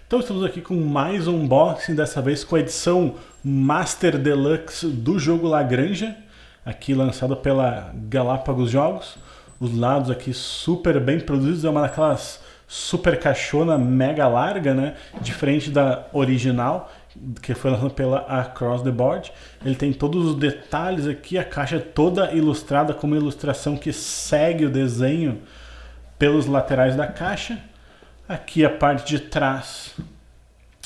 Então estamos aqui com mais um unboxing, dessa vez com a edição Master Deluxe do jogo La Granja, aqui lançado pela Galápagos Jogos. Os lados aqui super bem produzidos, é uma daquelas super caixona mega larga, né? Diferente da original, que foi lançada pela Across the Board. Ele tem todos os detalhes aqui, a caixa toda ilustrada com uma ilustração que segue o desenho pelos laterais da caixa. Aqui a parte de trás,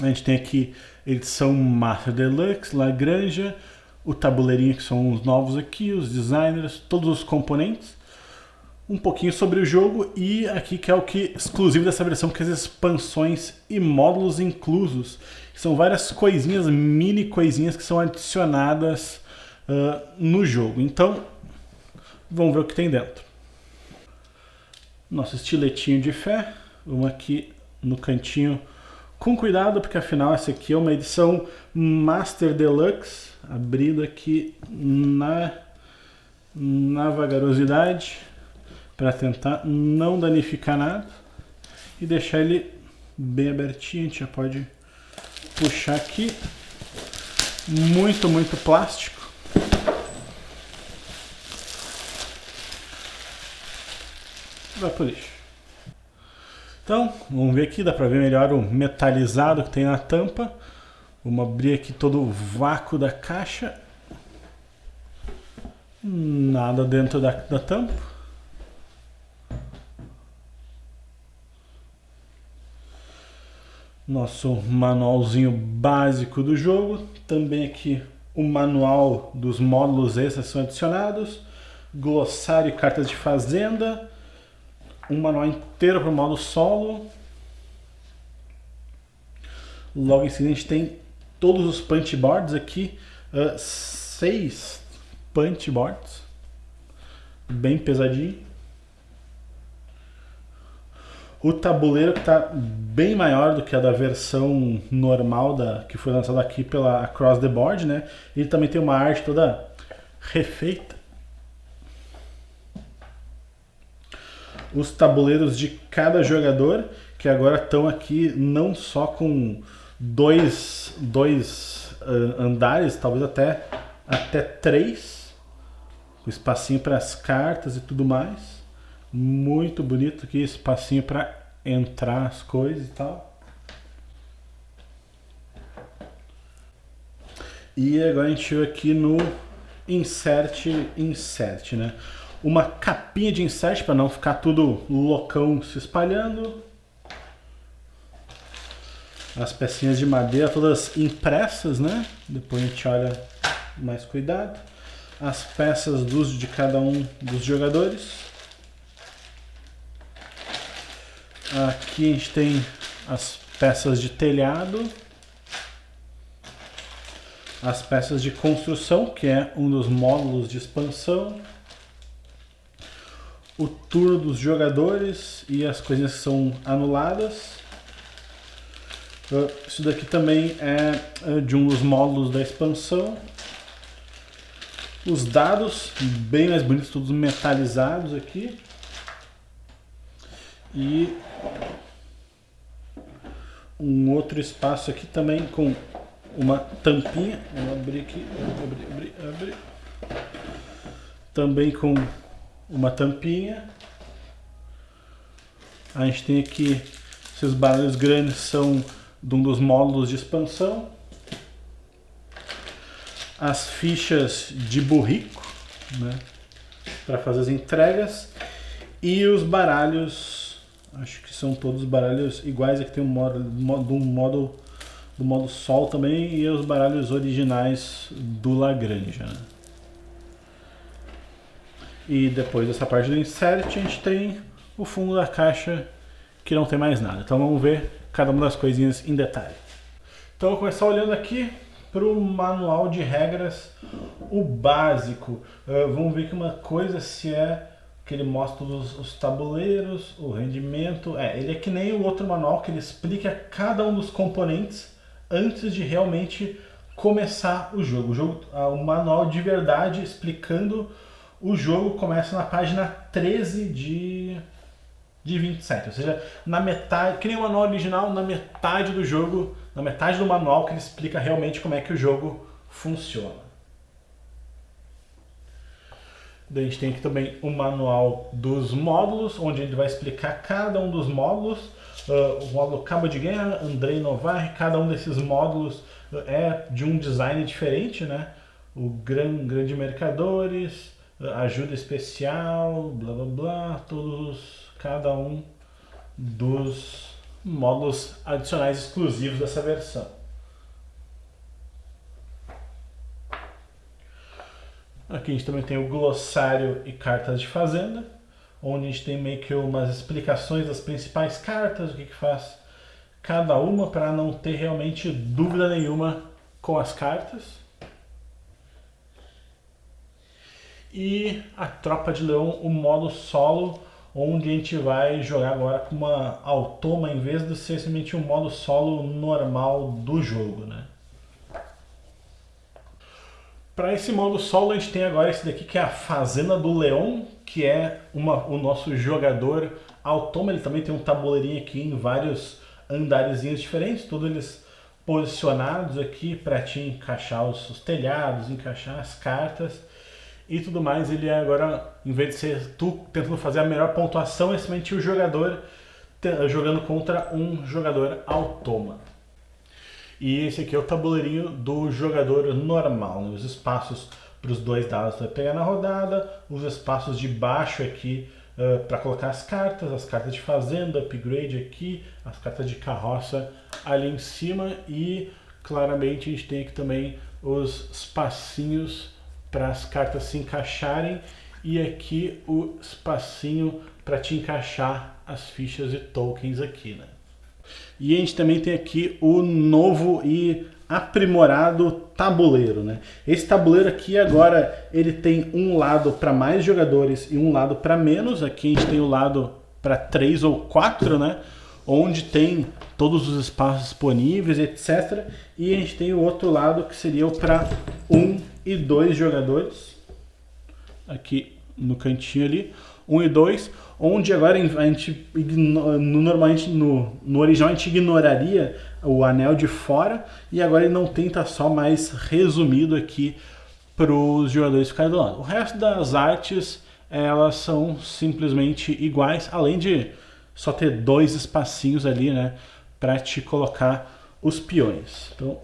a gente tem aqui edição Master Deluxe, La Granja, o tabuleirinho que são os novos aqui, os designers, todos os componentes, um pouquinho sobre o jogo e aqui que é o que exclusivo dessa versão, que é as expansões e módulos inclusos. São várias coisinhas, mini coisinhas que são adicionadas no jogo. Então, vamos ver o que tem dentro. Nosso estiletinho de fé. Vamos aqui no cantinho com cuidado, porque afinal essa aqui é uma edição Master Deluxe, abrido aqui na vagarosidade, para tentar não danificar nada e deixar ele bem abertinho. A gente já pode puxar aqui, muito plástico. Vai pro lixo. Então, vamos ver aqui, dá para ver melhor o metalizado que tem na tampa. Vamos abrir aqui todo o vácuo da caixa. Nada dentro da tampa. Nosso manualzinho básico do jogo. Também aqui o manual dos módulos extras são adicionados. Glossário e cartas de fazenda. Um manual inteiro para o modo solo. Logo em seguida a gente tem todos os punch boards aqui, 6 punch boards, bem pesadinho. O tabuleiro que está bem maior do que a da versão normal que foi lançada aqui pela Across the Board, né? Ele também tem uma arte toda refeita. Os tabuleiros de cada jogador, que agora estão aqui não só com dois andares, talvez até 3, com espacinho para as cartas e tudo mais. Muito bonito aqui, espacinho para entrar as coisas e tal. E agora a gente chega aqui no insert, né? Uma capinha de insert para não ficar tudo loucão se espalhando. As pecinhas de madeira todas impressas, né? Depois a gente olha mais cuidado. As peças de cada um dos jogadores. Aqui a gente tem as peças de telhado. As peças de construção, que é um dos módulos de expansão. O turno dos jogadores e as coisinhas que são anuladas. Isso daqui também é de um dos módulos da expansão. Os dados, bem mais bonitos, todos metalizados aqui. E um outro espaço aqui também com uma tampinha. Vou abrir aqui, abrir. Também com uma tampinha. A gente tem aqui esses baralhos grandes, são de um dos módulos de expansão. As fichas de burrico, né, para fazer as entregas. E os baralhos, acho que são todos baralhos iguais. Aqui tem do modo sol também, e os baralhos originais do La Granja, né? E depois dessa parte do insert a gente tem o fundo da caixa, que não tem mais nada. Então vamos ver cada uma das coisinhas em detalhe. Então eu vou começar olhando aqui para o manual de regras, o básico. Vamos ver que uma coisa se é que ele mostra os tabuleiros, o rendimento. Ele é que nem o outro manual, que ele explica cada um dos componentes antes de realmente começar o jogo. O manual de verdade explicando o jogo começa na página 13 de de 27, ou seja, na metade, que nem o manual original, na metade do jogo, na metade do manual que ele explica realmente como é que o jogo funciona. Daí a gente tem aqui também o manual dos módulos, onde ele vai explicar cada um dos módulos. O módulo Cabo de Guerra, Andrei Novar, cada um desses módulos é de um design diferente, né? O Grande Mercadores, Ajuda Especial, blá blá blá, cada um dos módulos adicionais exclusivos dessa versão. Aqui a gente também tem o glossário e cartas de fazenda, onde a gente tem meio que umas explicações das principais cartas, o que faz cada uma, para não ter realmente dúvida nenhuma com as cartas. E a Tropa de Leão, o modo solo, onde a gente vai jogar agora com uma automa, em vez de ser simplesmente um modo solo normal do jogo, né? Para esse modo solo a gente tem agora esse daqui que é a Fazenda do Leão, que é o nosso jogador automa. Ele também tem um tabuleirinho aqui em vários andarezinhos diferentes, todos eles posicionados aqui para te encaixar os telhados, encaixar as cartas e tudo mais. Ele é agora, em vez de ser tu tentando fazer a melhor pontuação, é simplesmente o jogador jogando contra um jogador automa. E esse aqui é o tabuleirinho do jogador normal, né? Os espaços para os dois dados para pegar na rodada, os espaços de baixo aqui para colocar as cartas de fazenda, upgrade aqui, as cartas de carroça ali em cima e claramente a gente tem aqui também os espacinhos para as cartas se encaixarem e aqui o espacinho para te encaixar as fichas e tokens aqui, né? E a gente também tem aqui o novo e aprimorado tabuleiro, né? Esse tabuleiro aqui agora ele tem um lado para mais jogadores e um lado para menos. Aqui a gente tem o lado para 3 ou 4, né? Onde tem todos os espaços disponíveis, etc. E a gente tem o outro lado que seria o para 1 e 2 jogadores. Aqui no cantinho ali, 1 e 2, onde agora a gente normalmente no original a gente ignoraria o anel de fora e agora ele não tem, tá só mais resumido aqui para os jogadores ficarem do lado. O resto das artes elas são simplesmente iguais, além de só ter 2 espacinhos ali, né, para te colocar os peões. Então,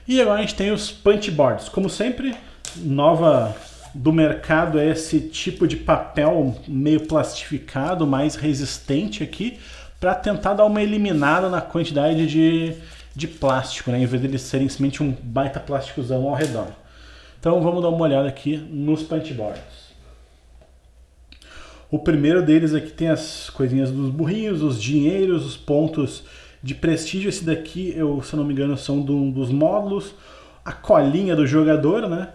e agora a gente tem os punch boards, como sempre, nova do mercado é esse tipo de papel meio plastificado, mais resistente aqui, para tentar dar uma eliminada na quantidade de plástico, né, em vez de eles serem simplesmente um baita plásticozão ao redor. Então vamos dar uma olhada aqui nos punch boards. O primeiro deles aqui tem as coisinhas dos burrinhos, os dinheiros, os pontos de prestígio. Esse daqui, se eu não me engano, são dos módulos. A colinha do jogador, né?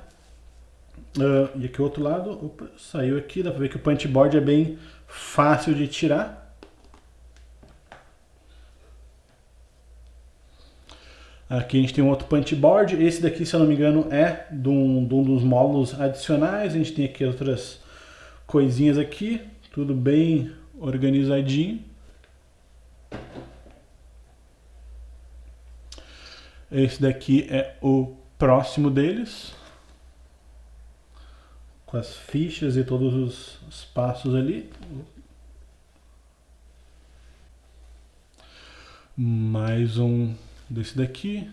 E aqui o outro lado, opa, saiu aqui, dá pra ver que o punch board é bem fácil de tirar. Aqui a gente tem um outro punch board, esse daqui, se eu não me engano, é de um dos módulos adicionais. A gente tem aqui outras coisinhas aqui, tudo bem organizadinho. Esse daqui é o próximo deles, com as fichas e todos os passos ali. Mais um desse daqui.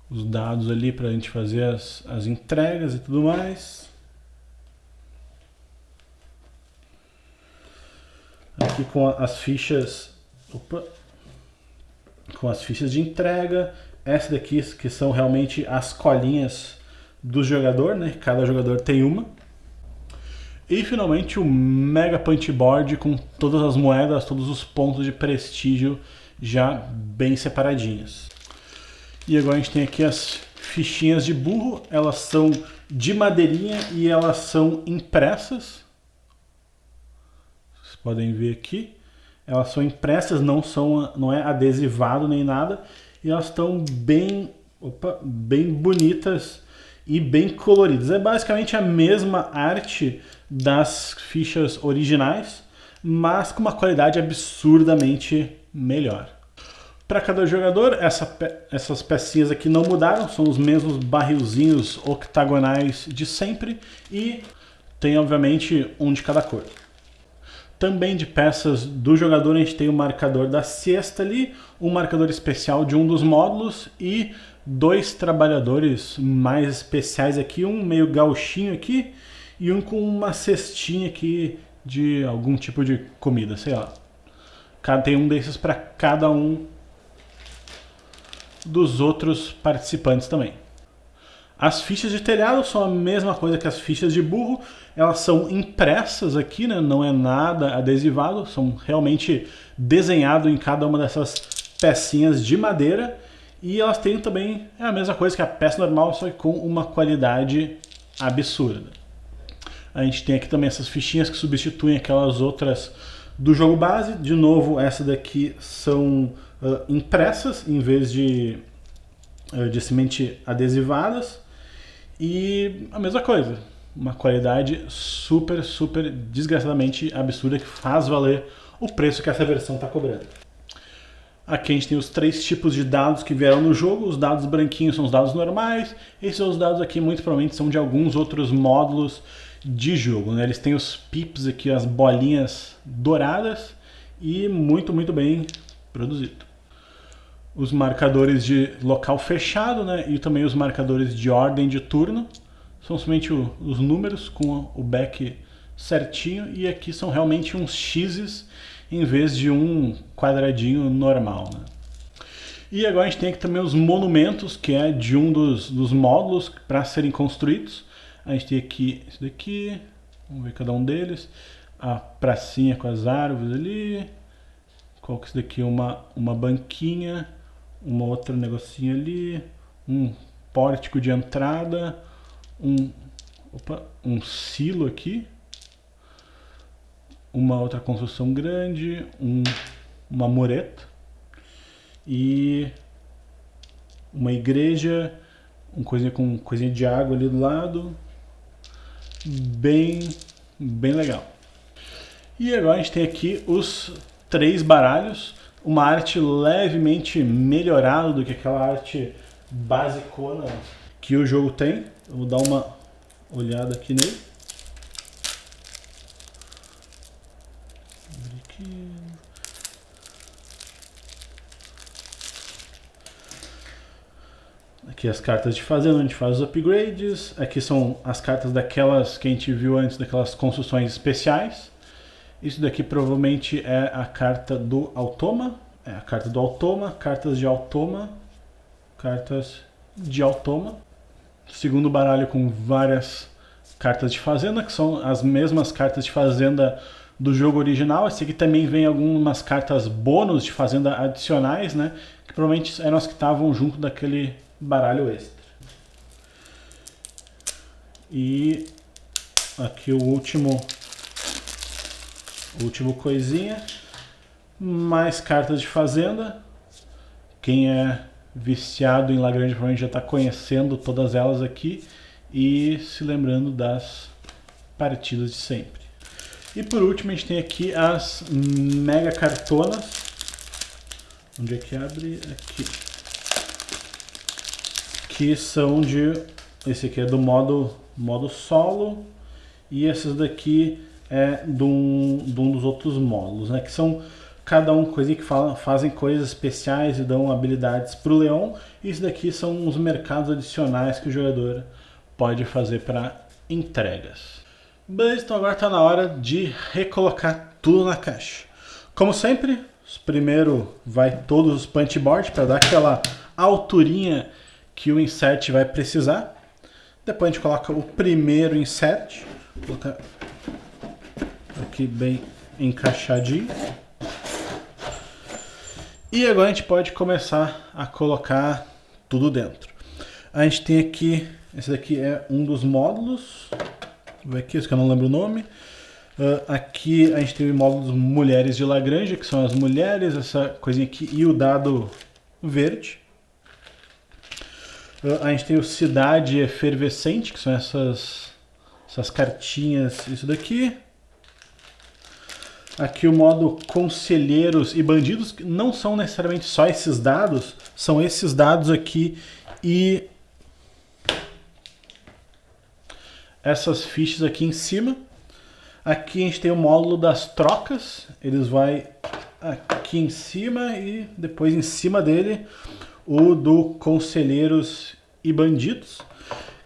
Os dados ali para a gente fazer as entregas e tudo mais. Aqui com as fichas, com as fichas de entrega. Essa daqui que são realmente as colinhas do jogador, né? Cada jogador tem uma. E finalmente o Mega Punch Board com todas as moedas, todos os pontos de prestígio já bem separadinhos. E agora a gente tem aqui as fichinhas de burro, elas são de madeirinha e elas são impressas. Vocês podem ver aqui, elas são impressas, não é adesivado nem nada, e elas estão bem bonitas e bem coloridas. É basicamente a mesma arte das fichas originais, mas com uma qualidade absurdamente melhor. Para cada jogador, essas pecinhas aqui não mudaram, são os mesmos barrilzinhos octagonais de sempre e tem obviamente um de cada cor. Também de peças do jogador a gente tem o marcador da cesta ali, um marcador especial de um dos módulos e 2 trabalhadores mais especiais aqui, um meio gauchinho aqui e um com uma cestinha aqui de algum tipo de comida, sei lá. Tem um desses para cada um dos outros participantes também. As fichas de telhado são a mesma coisa que as fichas de burro, elas são impressas aqui, né? Não é nada adesivado, são realmente desenhado em cada uma dessas pecinhas de madeira e elas têm também a mesma coisa que a peça normal, só que com uma qualidade absurda. A gente tem aqui também essas fichinhas que substituem aquelas outras do jogo base. De novo, essa daqui são impressas em vez de simplesmente adesivadas. E a mesma coisa, uma qualidade super desgraçadamente absurda que faz valer o preço que essa versão está cobrando. Aqui a gente tem os 3 tipos de dados que vieram no jogo. Os dados branquinhos são os dados normais. Esses dados aqui muito provavelmente são de alguns outros módulos de jogo, né? Eles têm os pips aqui, as bolinhas douradas e muito bem produzido. Os marcadores de local fechado, né? E também os marcadores de ordem de turno. São somente os números com o back certinho e aqui são realmente uns X's em vez de um quadradinho normal, né? E agora a gente tem aqui também os monumentos, que é de um dos módulos para serem construídos. A gente tem aqui esse daqui, vamos ver cada um deles. A pracinha com as árvores ali. Qual que é esse daqui? Uma banquinha, uma outra negocinho ali, um pórtico de entrada, um silo aqui, uma outra construção grande, uma mureta e uma igreja, com coisinha de água ali do lado, bem legal. E agora a gente tem aqui os 3 baralhos, uma arte levemente melhorada do que aquela arte basicona que o jogo tem. Eu vou dar uma olhada aqui nele. Aqui as cartas de fazenda, a gente faz os upgrades. Aqui são as cartas daquelas que a gente viu antes, daquelas construções especiais. Isso daqui provavelmente é a carta do Automa. É a carta do Automa, cartas de Automa. Segundo baralho com várias cartas de fazenda, que são as mesmas cartas de fazenda do jogo original. Esse aqui também vem algumas cartas bônus de fazenda adicionais, né? Que provavelmente eram as que estavam junto daquele baralho extra. E aqui o último coisinha, mais cartas de fazenda. Quem é viciado em Lagrange provavelmente já está conhecendo todas elas aqui e se lembrando das partidas de sempre. E por último a gente tem aqui as mega cartonas. Onde é que abre? Aqui. Que são esse aqui é do modo solo e esses daqui é de um dos outros módulos, né? Que são cada um coisinha que fazem coisas especiais e dão habilidades para o Leon. E isso daqui são os mercados adicionais que o jogador pode fazer para entregas. Beleza, então agora está na hora de recolocar tudo na caixa. Como sempre, primeiro vai todos os punch board para dar aquela alturinha que o insert vai precisar. Depois a gente coloca o primeiro insert. Vou colocar aqui bem encaixadinho. E agora a gente pode começar a colocar tudo dentro. A gente tem aqui, esse daqui é um dos módulos. Vou ver aqui, esse que eu não lembro o nome. Aqui a gente tem o módulo dos mulheres de Lagrange, que são as mulheres, essa coisinha aqui, e o dado verde. A gente tem o Cidade Efervescente, que são essas cartinhas, isso daqui. Aqui o modo Conselheiros e Bandidos, que não são necessariamente só esses dados, são esses dados aqui e essas fichas aqui em cima. Aqui a gente tem o módulo das trocas, eles vai aqui em cima e depois em cima dele o do Conselheiros e Bandidos.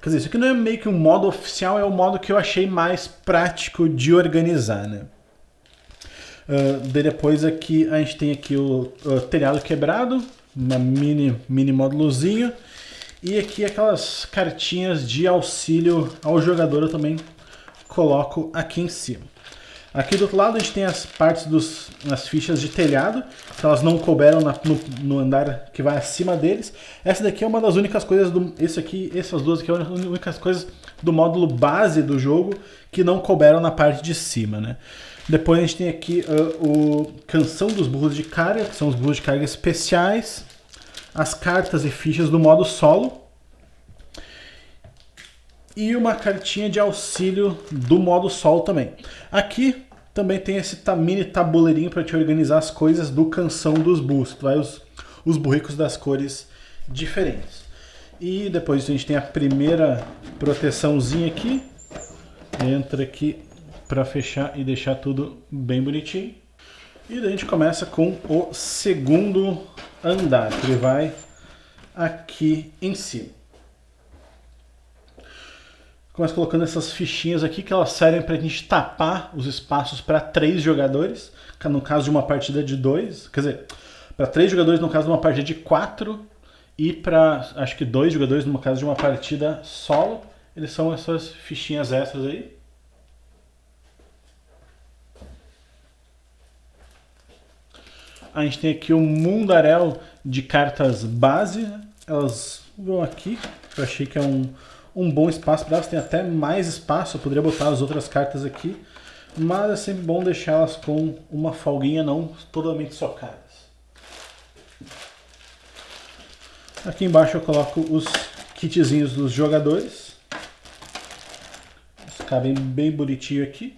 Quer dizer, isso aqui não é meio que um modo oficial, é o modo que eu achei mais prático de organizar, né? Depois aqui a gente tem aqui o telhado quebrado, uma mini módulozinho. E aqui aquelas cartinhas de auxílio ao jogador eu também coloco aqui em cima. Aqui do outro lado a gente tem as partes das fichas de telhado, que elas não couberam no andar que vai acima deles. Essa daqui é uma das únicas coisas, essas duas aqui são as únicas coisas do módulo base do jogo que não couberam na parte de cima, né? Depois a gente tem aqui o Canção dos Burros de Carga, que são os burros de carga especiais. As cartas e fichas do modo solo. E uma cartinha de auxílio do modo solo também. Aqui também tem esse mini tabuleirinho para te organizar as coisas do Canção dos Burros. Tu vai os burricos das cores diferentes. E depois a gente tem a primeira proteçãozinha aqui. Entra aqui para fechar e deixar tudo bem bonitinho. E daí a gente começa com o segundo andar, que ele vai aqui em cima. Começa colocando essas fichinhas aqui que elas servem para a gente tapar os espaços para 3 jogadores, no caso de uma partida de 2, quer dizer, para 3 jogadores no caso de uma partida de 4 e para acho que 2 jogadores no caso de uma partida solo. Eles são essas fichinhas extras aí. A gente tem aqui o mundaréu de cartas base, né? Elas vão aqui, eu achei que é um bom espaço para elas, tem até mais espaço, eu poderia botar as outras cartas aqui, mas é sempre bom deixá-las com uma folguinha, não totalmente socadas. Aqui embaixo eu coloco os kitzinhos dos jogadores, eles cabem bem bonitinho aqui.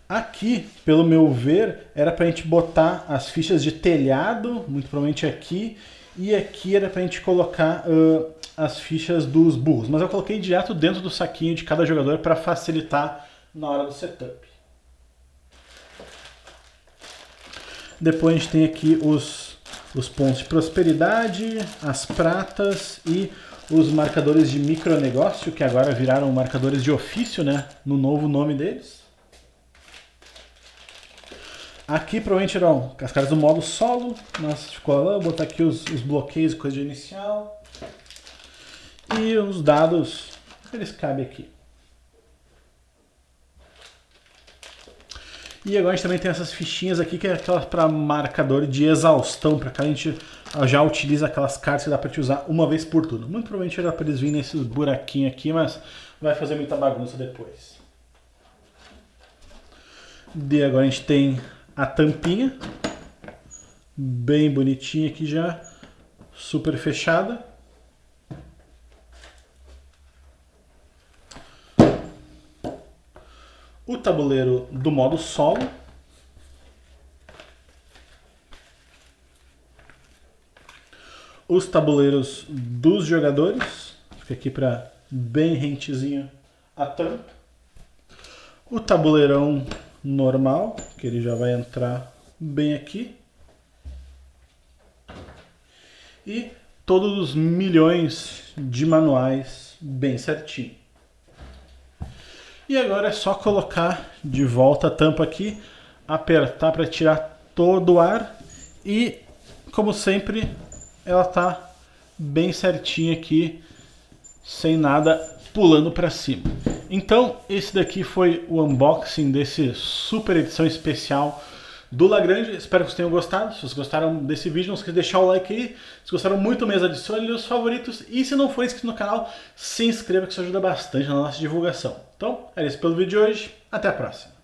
Aqui, pelo meu ver, era pra gente botar as fichas de telhado, muito provavelmente aqui, e aqui era pra gente colocar as fichas dos burros. Mas eu coloquei direto dentro do saquinho de cada jogador para facilitar na hora do setup. Depois a gente tem aqui os pontos de prosperidade, as pratas e os marcadores de micronegócio, que agora viraram marcadores de ofício, né, no novo nome deles. Aqui provavelmente eram as cartas do modo solo, mas ficou lá, vou botar aqui os bloqueios, coisa de inicial. E os dados, eles cabem aqui. E agora a gente também tem essas fichinhas aqui, que é aquelas para marcador de exaustão, para cá a gente já utiliza aquelas cartas que dá para te usar uma vez por turno. Muito provavelmente dá para eles virem nesses buraquinhos aqui, mas vai fazer muita bagunça depois. E agora a gente tem a tampinha, bem bonitinha aqui já, super fechada. O tabuleiro do modo solo. Os tabuleiros dos jogadores, fica aqui para bem rentezinho a tampa. O tabuleirão normal, que ele já vai entrar bem aqui. E todos os milhões de manuais bem certinho. E agora é só colocar de volta a tampa aqui, apertar para tirar todo o ar e, como sempre, ela tá bem certinha aqui, sem nada pulando para cima. Então, esse daqui foi o unboxing desse super edição especial do Lagrange. Espero que vocês tenham gostado. Se vocês gostaram desse vídeo, não esqueça de deixar o like aí. Se gostaram muito mesmo, adicione os favoritos. E se não for inscrito no canal, se inscreva, que isso ajuda bastante na nossa divulgação. Então, era isso pelo vídeo de hoje. Até a próxima.